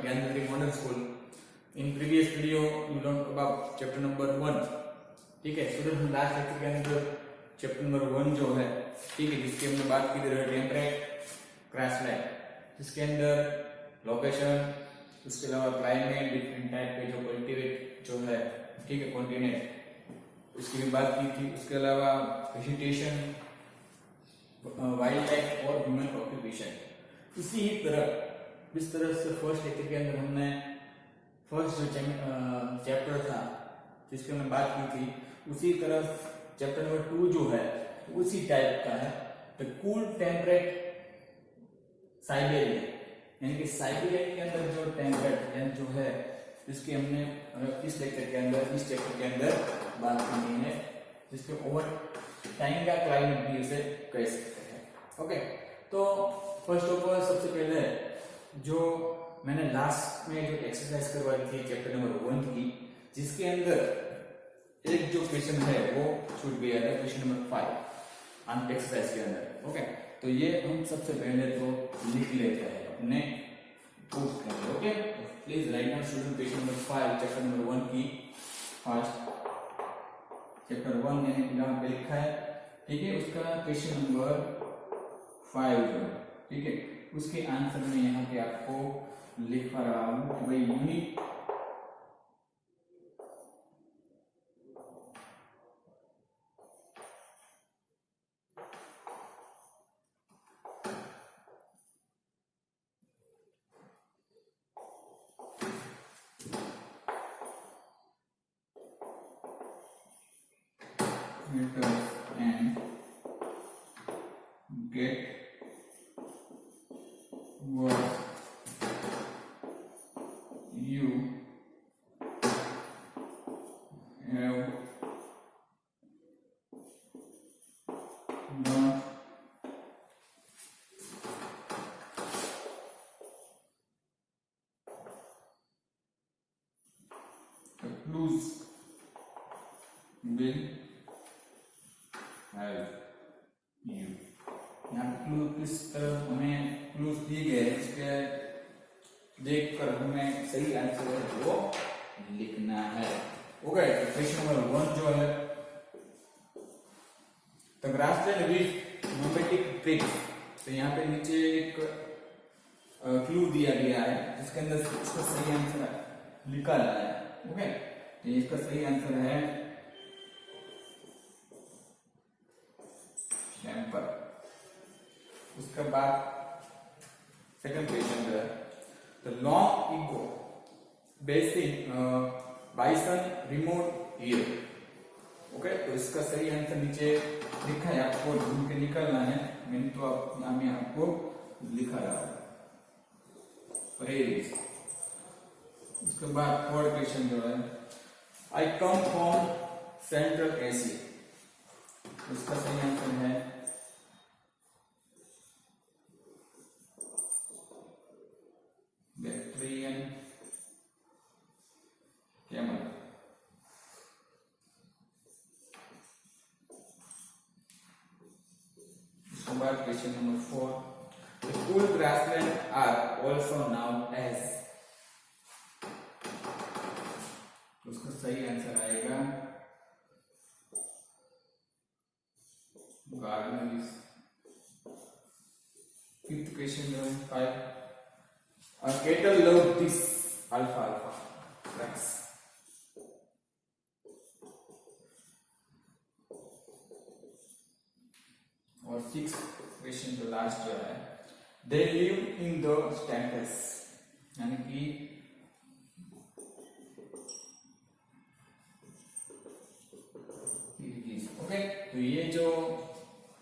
Gyanatri Modern School. In previous video, you learned about chapter number 1. ठीक है student, हम last lecture के अंदर चैप्टर नंबर 1 जो है, ठीक है, जिसके हमने बात की थी टेम्परेट क्रैश लाइन, जिसके अंदर लोकेशन, उसके अलावा क्लाइमेट, डिफरेंट टाइप के जो कल्टीवेट जो है, ठीक है, कॉन्टिनेंट, उसकी भी बात की थी। उसके अलावा वेजिटेशन, वाइल्ड लाइफ और ह्यूमन ऑक्यूपेशन। इसी ही तरह इस तरह से फर्स्ट लेक्चर के अंदर हमने फर्स्ट जो चैप्टर था जिसकी हमने बात की थी, उसी तरह चैप्टर नंबर 2 जो है उसी टाइप का है, द कूल टेम्परेट साइबेरिया, यानी कि साइबेरिया के अंदर जो टेम्परेट जो है जिसकी हमने इस लेक्चर के अंदर, इस चैप्टर के अंदर बात करनी है, जिसके ओवर टाइम का क्लाइमेट भी उसे कह सकते हैं। ओके, तो फर्स्ट ऑफ ऑल सबसे पहले जो मैंने लास्ट में जो एक्सरसाइज करवाई थी चैप्टर नंबर 1 की, जिसके अंदर एक जो क्वेश्चन है वो छूट गया है, क्वेश्चन नंबर 5 एक्सरसाइज के अंदर। ओके, तो ये हम सबसे पहले तो लिख लेते हैं अपने बुक के अंदर। Okay, please write down student question number 5 chapter number 1 की फर्स्ट चैप्टर 1 मैंने यहाँ पे लिखा है, ठीक है, उसका क्वेश्चन नंबर 5 जो है, ठीक है, उसके आंसर में यहाँ पे आपको लिख पा रहा हूँ कि भाई unit meters and get what you have not the clues will have you। यहाँ पे क्लू किस तरह हमें क्लूज दिए गए, इसके देखकर हमें सही आंसर है वो लिखना है। ओके, तो क्वेश्चन नंबर 1 जो है, the grassland with nomadic tricks, तो यहाँ पे नीचे एक क्लू दिया गया है जिसके अंदर इसका सही आंसर लिखा रहा है। ओके, तो इसका सही आंसर है टेम्पर। उसके बाद सेकंड क्वेश्चन जो है, the long echo basin bison remote here. Okay, तो इसका सही आंसर नीचे लिखा है, आपको ढूंढ के निकालना है। मैंने तो आप यहाँ में आपको लिखा रहा है प्रेरिस। उसके बाद थर्ड क्वेश्चन जो है, I come from Central Asia. उसका सही आंसर है बैक्टीरियन कैमल। उसके बाद question number 4, the cool grassland are also known as. उसका सही आंसर आएगा गार्डनरीज। फिफ्थ क्वेश्चन जो है 5, cattle love this alfalfa grass। और 6th क्वेश्चन जो लास्ट जो है, they live in the steppes, यानी कि ओके, तो ये जो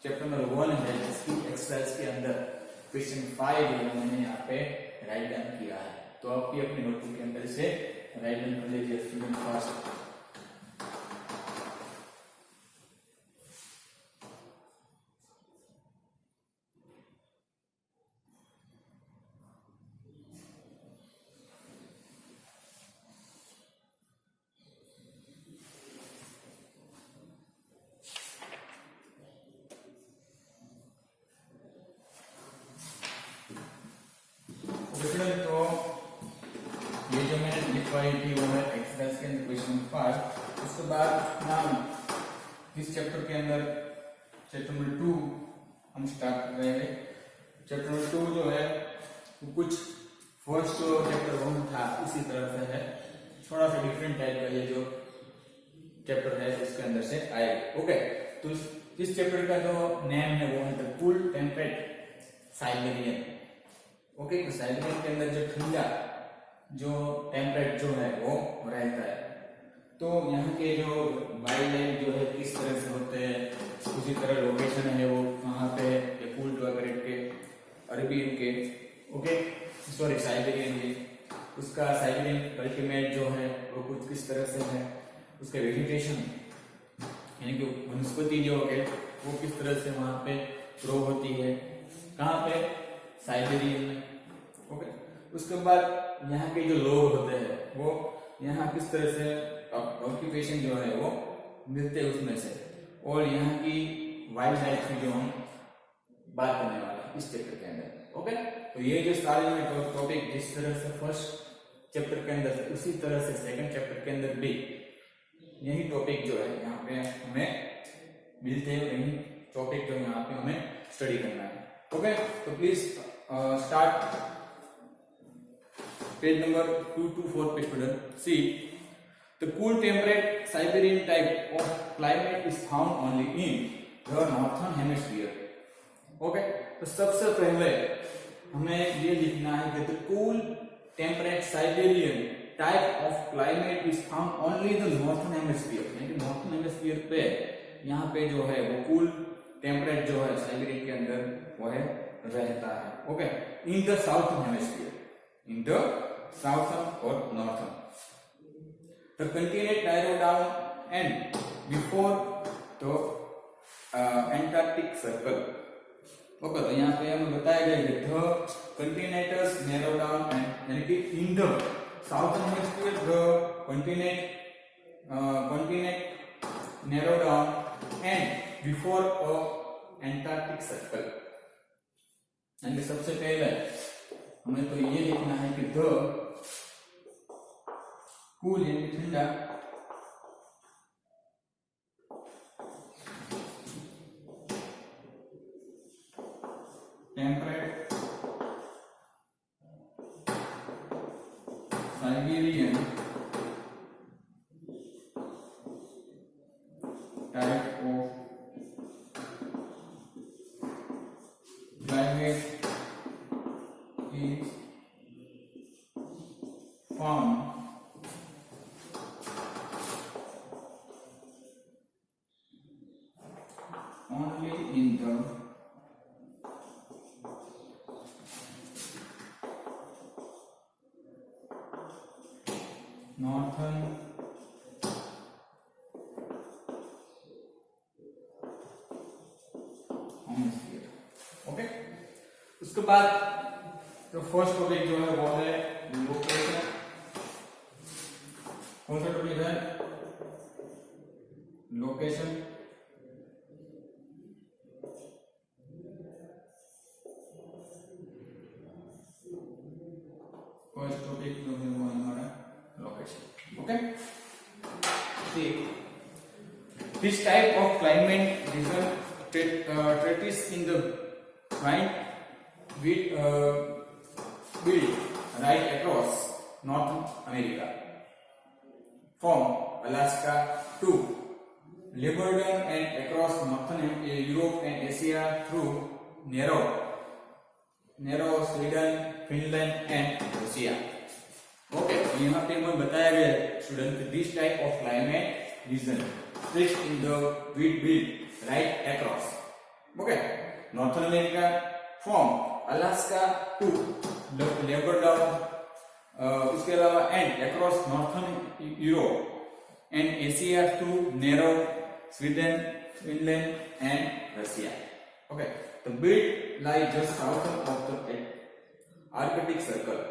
चैप्टर नंबर 1 है इसकी एक्सरसाइज के अंदर क्वेश्चन 5 जो मैंने यहाँ पे राइट डाउन किया है, तो आप भी अपनी नोटबुक के अंदर से राइट डाउन कर लीजिए स्टूडेंट फर्स्ट। तो 5 थी वो है एक्सरसाइज के अंदर क्वेश्चन 5। उसके बाद नाउ इस चैप्टर के अंदर चैप्टर नंबर 2 हम स्टार्ट कर रहे हैं। चैप्टर नंबर 2 जो है वो कुछ फर्स्ट जो चैप्टर 1 था उसी तरह से है, थोड़ा सा डिफरेंट टाइप का ये जो चैप्टर है इसके अंदर से आएगा। ओके, तो इस चैप्टर का जो नेम है वो है the cool temperate Siberian. Okay, तो साइबेरियन के अंदर जो ठंडा जो टेम्परेट जो है वो रहता है। तो यहाँ के जो वाइल्ड लाइफ जो है किस तरह से होते हैं, उसी तरह लोकेशन है वो वहाँ पे कूल टेम्परेट के अरबियन के, ओके सॉरी साइबेरियन के, उसका साइबेरियन अल्टीमेट जो है वो कुछ किस तरह से है, उसके वेजिटेशन यानी कि वनस्पति जो है वो किस तरह से वहाँ पे ग्रो होती है, कहाँ पे साइबेरियन में। ओके, उसके बाद यहाँ के जो लोग होते हैं वो यहाँ किस तरह से ऑक्यूपेशन जो है वो मिलते हैं उसमें से, और यहाँ की वाइल्ड लाइफ की जो हम बात करने वाले हैं इस चैप्टर के अंदर। ओके, तो ये जो सारे टॉपिक जिस तरह से फर्स्ट चैप्टर के अंदर उसी तरह से सेकंड चैप्टर के अंदर भी यही टॉपिक जो है यहाँ पे हमें मिलते हैं, यही टॉपिक जो यहाँ पे हमें स्टडी करना है। ओके, तो please start page number 2 to 4 पे student see the cool temperate Siberian type of climate is found only in the northern hemisphere. Okay, तो सबसे पहले हमें ये लिखना है कि the cool temperate Siberian type of climate is found only the northern hemisphere, यानी कि नॉर्थर्न हेमिस्फीयर पे यहाँ पे जो है वो कूल टेम्परेट जो है साइबेरियन के अंदर वो है रहता है। Okay, in the southern hemisphere, in the southern और northern the continent narrow down and before the Antarctic circle. Okay, तो यहाँ पे हमें बताया गया है the continents narrow down and यानी कि in the southern hemisphere the continent narrow down and before a Antarctic circle। यानी सबसे पहले हमें तो ये लिखना है कि द कूल यानी ठंडा temperate Siberian type of climate is found only in the northern hemisphere। Okay, उसके बाद तो फर्स्ट टॉपिक जो है वो है लोकेशन। कौन सा टॉपिक है? लोकेशन। फर्स्ट टॉपिक जो है वो हमारा location. Okay, see this type of climate reason treatise in the right built right across North America from Alaska to Labrador and across northern Europe and Asia through narrow Sweden, Finland and Russia। Okay, यहाँ पे हमें बताया गया student this type of climate reason stretched in the wheat belt right across, okay, Northern America from Alaska to Labrador, इसके अलावा and across Northern Europe and Asia to narrow Sweden, Finland and Russia। Okay, the belt lies just south of the Arctic Circle।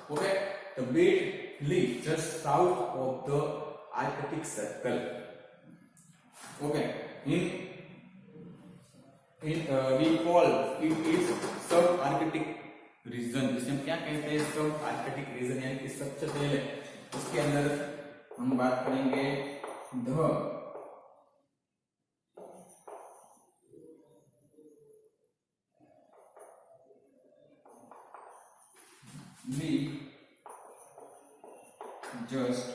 Okay, the belt lies just south of the Arctic Circle। Okay, we call it is subarctic region, जिसे हम क्या कहते हैं, सब architect reason, यानी कि सबसे पहले इसके अंदर हम बात करेंगे the we just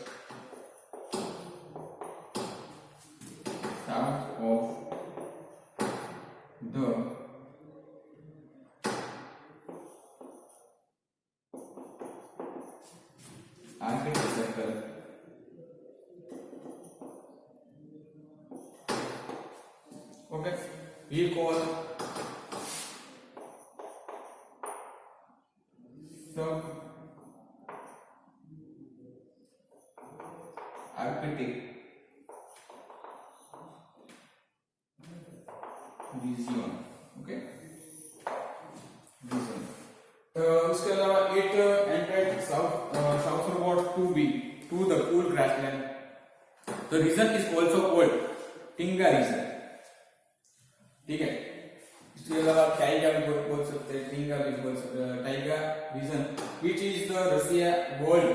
south of the arctic circle okay, we call sub arctic region, okay, region. उसके अलावा it entered southward to the cool grassland. The region is also called Tinga region. ठीक है, इसके अलावा टाइगा भी बोल सकते हैं, टिंगा भी बोल सकते हैं, taiga region which is the Russia gold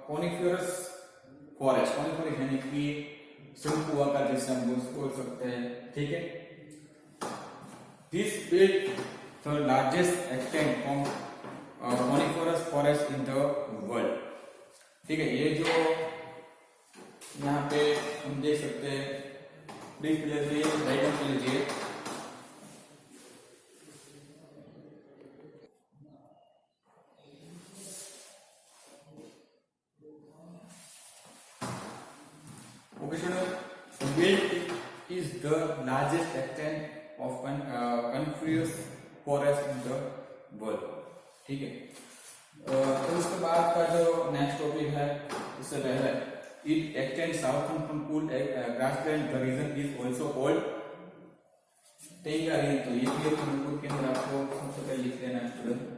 coniferous forest, coniferous यानी कि शंकु आकार जैसे हम बोल सकते हैं, ठीक है. This build the largest extent from coniferous forest in the world. ठीक है, ये जो यहाँ पे हम देख सकते हैं, प्लीज लीजिए, राइट डाउन लीजिए. Okay, so wild is the largest extent of coniferous forest in the world. ठीक है, तो उसके बाद का जो नेक्स्ट टॉपिक है, इससे पहले it extends south from cool grassland. The region is also called Taiga region. तो ये भी एक नोटबुक के अंदर आपको सबसे पहले लिख देना है student.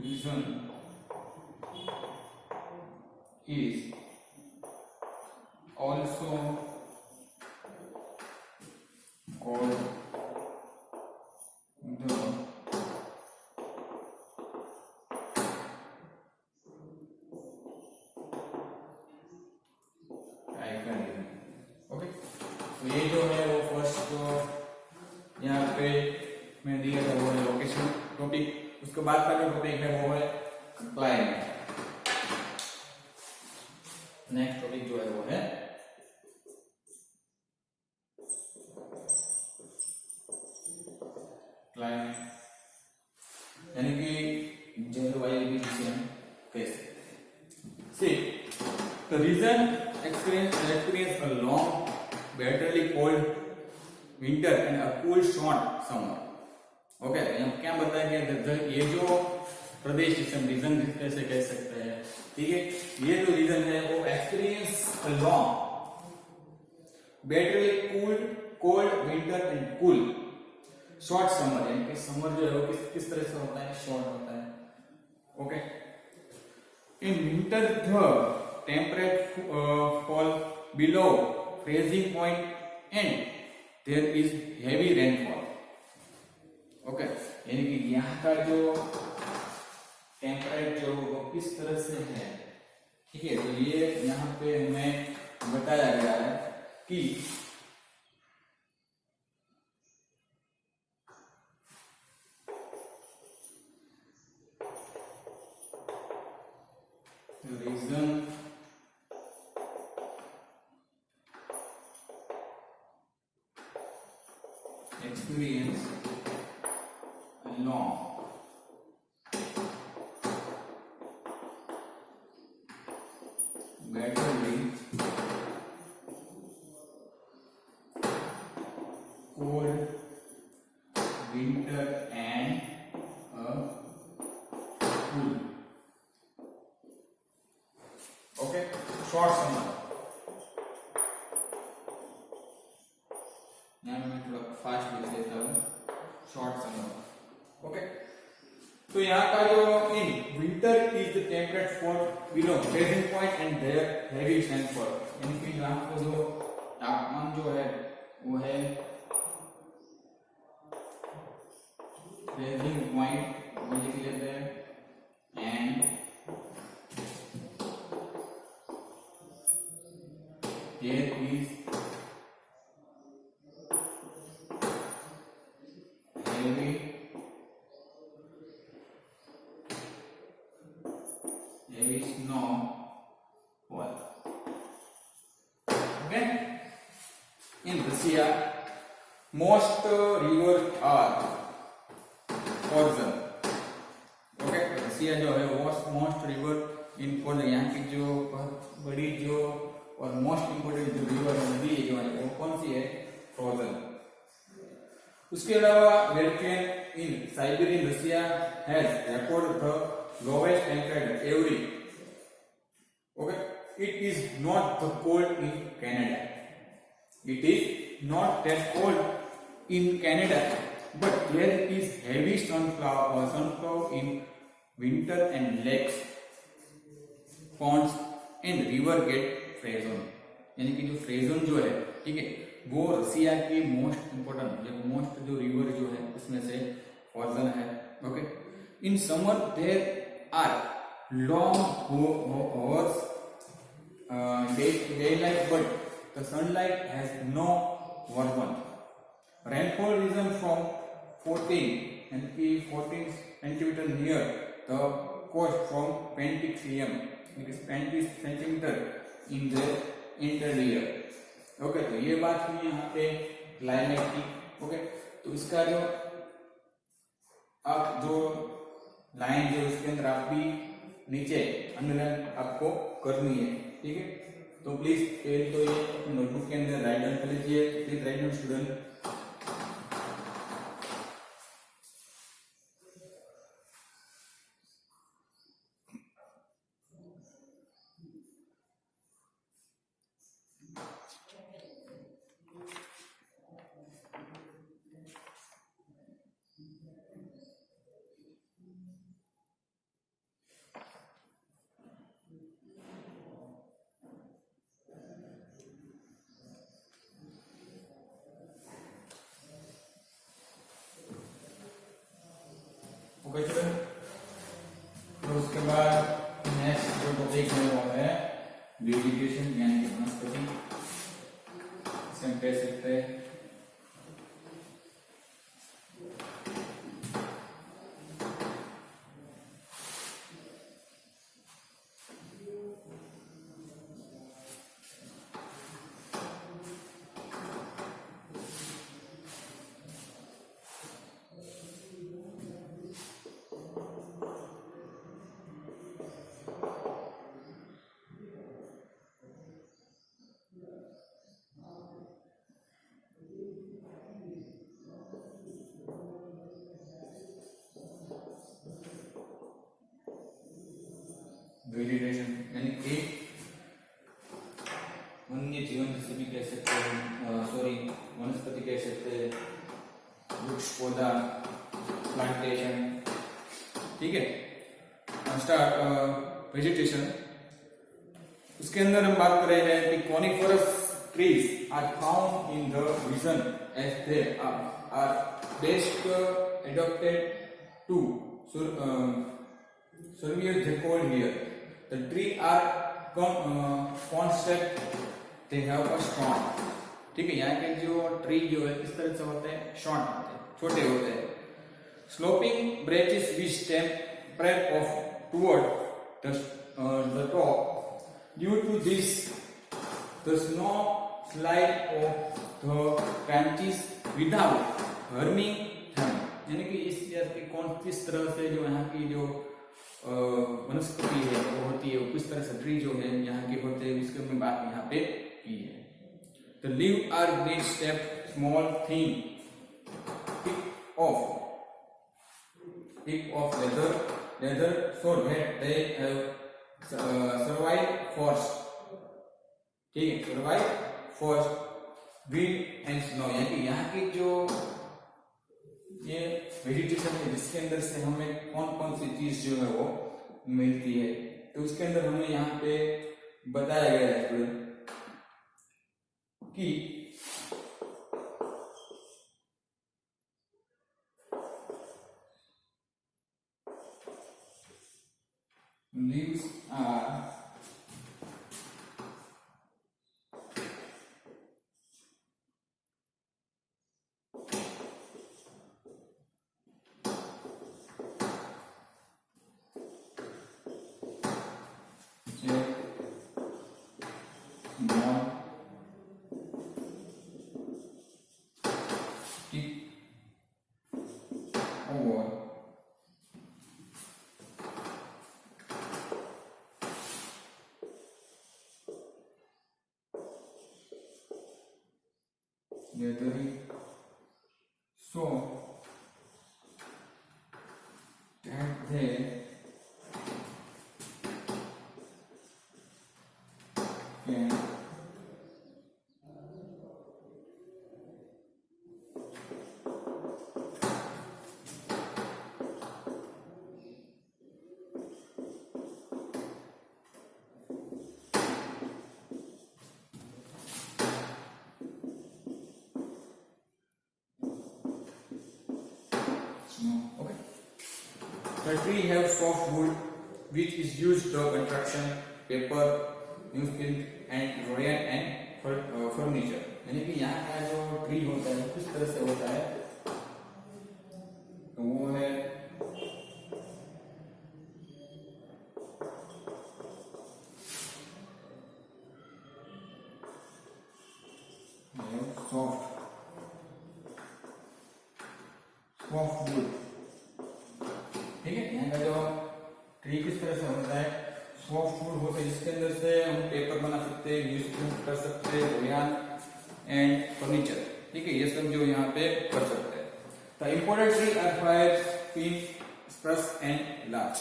Region is also called the Taiga region. Okay, तो ये जो है वो फर्स्ट जो यहाँ पे मैं दिया था वो है लोकेशन टॉपिक. उसके बाद का जो टॉपिक है वो है क्लाइमेट. नेक्स्ट टॉपिक जो है वो है क्लाइमेट, यानी कि जलवायु भी जिसे हम कह सकते हैं. See the region experience a long bitterly cold winter and a cool short summer. Okay, हम क्या बताएंगे, ये जो प्रदेश जिसे हम रीजन कैसे कह सकते हैं, ठीक है, ये जो रीजन है वो experience a long bitterly cold winter and cool short summer, यानी कि समर जो है वो किस तरह से होता है, शॉर्ट होता है. Okay, in winter the temperature fall below freezing point and there is heavy rainfall. Okay, यानी कि यहाँ का जो टेम्परेचर वो किस तरह से है, ठीक है. तो ये यहाँ पे हमें बताया गया है कि reason experience a long battling cold winter and cool. Okay, short summer. यहाँ मैं थोड़ा फास्ट लिख देता हूँ, शॉर्ट समर. ओके, तो यहाँ का जो in winter is the temperate spot below freezing point and there heavy snowfall. यानी कि यहाँ को जो तापमान जो है वो है फ्रीजिंग पॉइंट, वो लिख लेते हैं, and there is heavy snowfall. Okay, in Russia most rivers are frozen. Okay, रसिया जो है मोस्ट रिवर इन फॉर, यहाँ की जो बड़ी जो और मोस्ट इंपोर्टेंट जो रिवर नदी जो है वो कौन सी है? फ्रोजन. उसके अलावा वेल्केन in Siberian Russia has record the lowest temperature every. Okay, it is not the cold in Canada. It is not that cold in Canada, but there is heavy snowfall in winter and lakes, ponds and river get frozen. यानी कि जो frozen जो है, ठीक है, वो Russia की most important most जो रिवर जो है उसमें से फ्रोजन है. Okay, in summer there are long hours daylight, but the sunlight has no warmth. Rainfall region from 14 and 14 centimeter near the coast from 20 cm, because 20 centimeter in the interior. Okay, तो ये बात हुई यहाँ पे climate की. Okay, तो इसका जो आप जो लाइन जो इसके अंदर आप भी नीचे अंडरलाइन आपको करनी है. ठीक है, तो प्लीज पहले तो ये नोटबुक के अंदर राइट डाउन कर लीजिए. Please write down student. तो उसके बाद नेक्स्ट जो टॉपिक है वो है वेजिटेशन, यानी कि वनस्पति. इसे हम कह सकते हैं वेजिटेशन, यानी कि वन्य जीवन जिसे भी कह सकते हैं, सॉरी वनस्पति कह सकते हैं, वृक्ष पौधा, प्लांटेशन. ठीक है, स्टार्ट वेजिटेशन. उसके अंदर हम बात कर रहे हैं कि coniferous trees are found in the region as they are best adapted to survive the cold here. The tree are constant, they have a strong. ठीक है, यहाँ के जो ट्री जो है किस तरह से होते हैं? शॉर्ट होते हैं, छोटे होते हैं. Sloping branches which spread off toward the top. Due to this, the snow slide of the branches without harming them. यानी कि इस तरह से जो यहाँ की जो वनस्पति है वो होती है, वो किस तरह से ट्री जो है यहाँ के होते हैं, उसकी हमने बात यहाँ पे की है। The leaves are green step small thin thick of leather so that they have survive first, ठीक है, survive first wind and snow। यानी कि यहाँ की जो ये वेजिटेशन है जिसके अंदर से हमें कौन कौन सी चीज जो है वो मिलती है, तो उसके अंदर हमें यहाँ पे बताया गया है कि leaves are gathering so that they can okay. The tree have soft wood which is used for construction, paper, newsprint and rayon and furniture। यानी कि यहाँ का जो ट्री होता है किस तरह से होता है, तो वो है सॉफ्ट वुड, ठीक है। यहाँ का जो ट्री किस तरह से होता है, सॉफ्ट वुड होता है जिसके अंदर से हम पेपर बना सकते हैं, यूज कर सकते हैं, रेयान एंड फर्नीचर, ठीक है, ये सब जो यहाँ पे कर सकते हैं। The important tree are fir, pine, spruce and larch.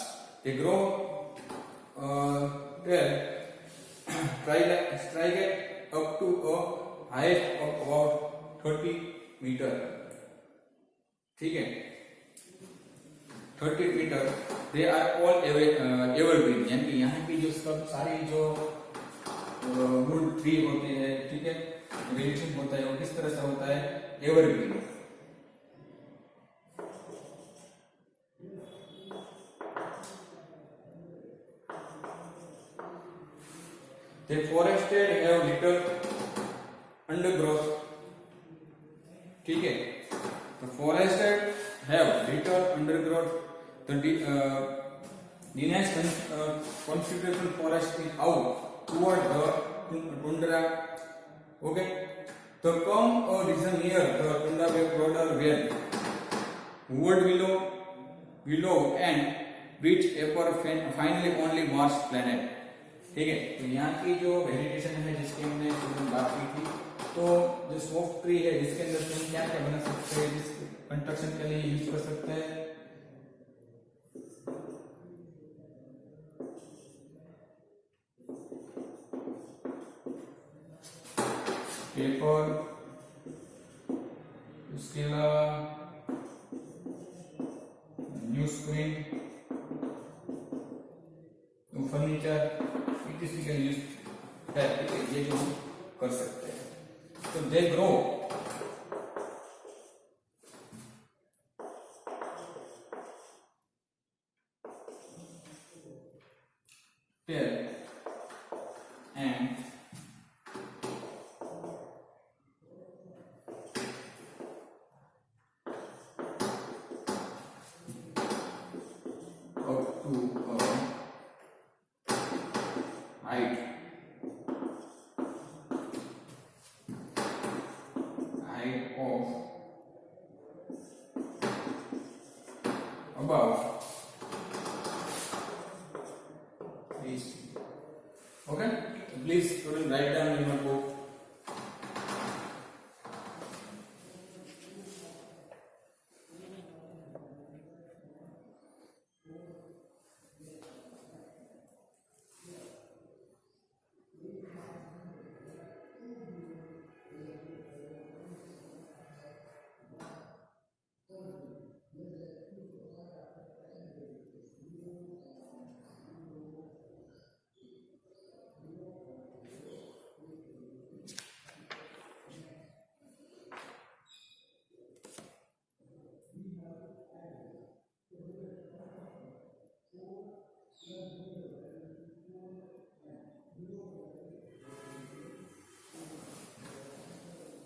They grow straight up to a height of about 30 metre, ठीक है, 30 metre. They are all evergreen, यानी कि यहाँ की जो सब सारी जो वुड ट्री होते हैं, ठीक है, वेजिटेशन होता है वो किस तरह से होता है, evergreen. The forested have little undergrowth, ठीक है, the forested have little undergrowth। The dense concentration forest is out toward the tundra, okay। The come a region near the tundra border where wood willow and beech apple finally only Mars planet, ठीक है। तो यहाँ की जो vegetation है जिसकी हमने बात की थी, तो जो सॉफ्ट ट्री है जिसके अंदर से हम क्या क्या बना सकते हैं, जिस कंस्ट्रक्शन के लिए यूज कर सकते हैं, पेपर, उसके अलावा न्यूज़प्रिंट, फर्नीचर, किसी का यूज है, ये जो कर सकते हैं। तो they grow tall and up to a height of about Okay, please student write down in your book.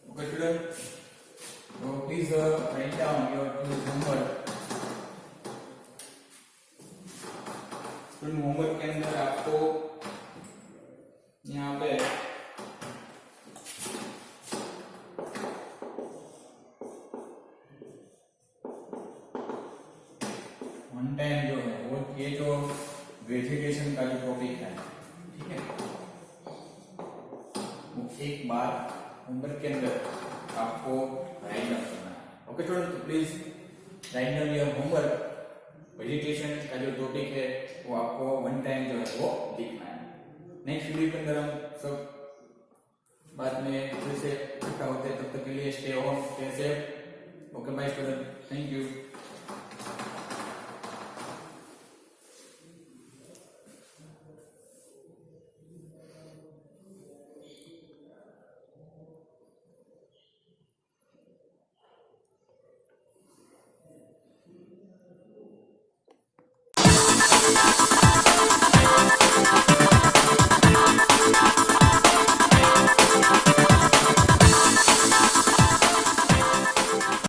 Okay, student. So please write down your homework. Student homework के अंदर आपको यहाँ पे वन टाइम जो है वो ये जो वेजिटेशन का जो टॉपिक है, ठीक है, वो एक बार होमवर्क के अंदर आपको राइट डाउन करना है। Okay student, please write down your homework. Vegetation का जो टॉपिक है वो आपको वन टाइम जो है वो लिखना है। नेक्स्ट वीडियो के अंदर हम सब बाद में फिर से इकट्ठा होते हैं, तब तक के लिए stay home, stay safe. Okay bye student, thank you.